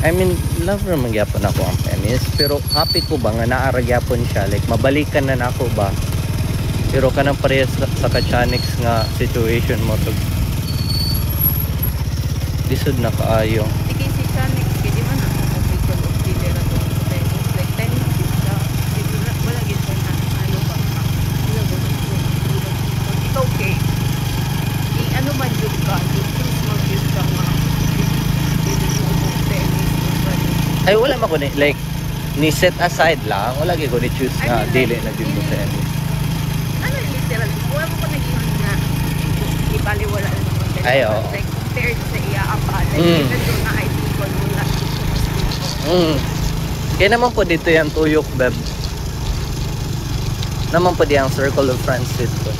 I mean, love naman gyapon ako ang penis, pero happy ko ba nga naara gyapon siya, like mabalikan na nako ba, pero kanang parehas sa kachanics nga situation mo to lisod na kaayo. Sige si Chanix, hindi man ako official of dealer na to. Like 10 minutes ka. Wala gito na. Ano ba? Ikaw okay. Ano man yun ka? Yung choose mo yun ka nga. Ay wala man ko ni like ni set aside lang, wala gyud ko ni choose nga dili na gyud mo sa end. Ano yung literal? Wala mo pa naging na ibaliwala na naman. Ay, oo. Like compared sa iya apa. Like even na I think wala. Kaya naman po dito yung tuyok, beb. Naman po di ang circle of friends dito.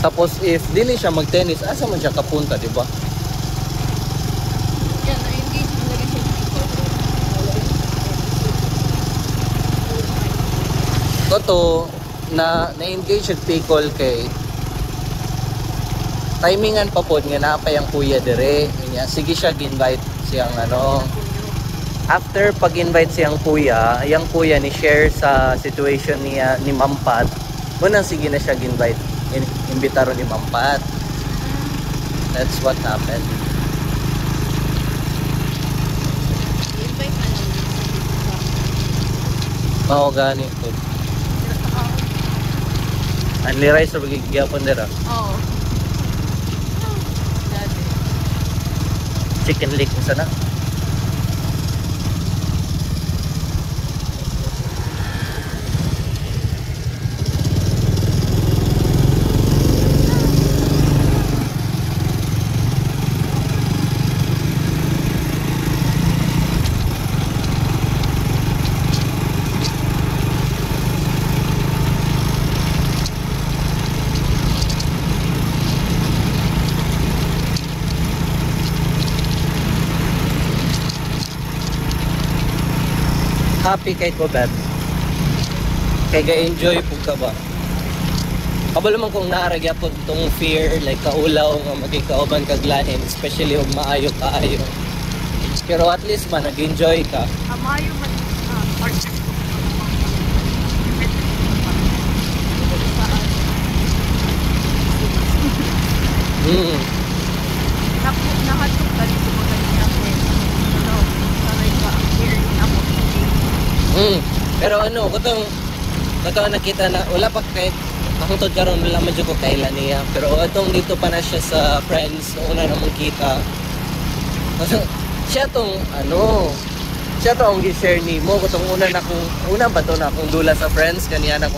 Tapos if dili siya mag-tennis, asa man siya kapunta, di ba? Yan, na-engage mo na siya. Toto, na-engage at Picol kay timingan pa po nga napay ang kuya dire. Sige siya gi-invite siyang ano. After pag-invite siyang kuya, yung kuya ni share sa situation niya ni Mampat. Munang sige na siya gi-invite. Imbitaro ni Mampat. That's what happened. Invite na lang. Mao gani ko. Anli rice or gyapon dira. Oo. Chicken leg sana. Happy kay ko, beb. Kay ga-enjoy po ka ba? Kabalo man kung naaragya po itong fear, like kaulaw nga magkikauban kaglanin, especially kung maayo kaayo. Pero at least man, nag-enjoy ka. Amayo man or nahatog ka dito mo kanina ko. Ano, sanay ka ang fear na mo. Pero ano, kutong nakita na wala pa kay hangtod karon wala man jud ko kailan niya. Pero atong dito pa na siya sa friends, una na mong kita. Siya tong ano, siya tong gi-share nimo kutong una ba to na akong dula sa friends kaniya na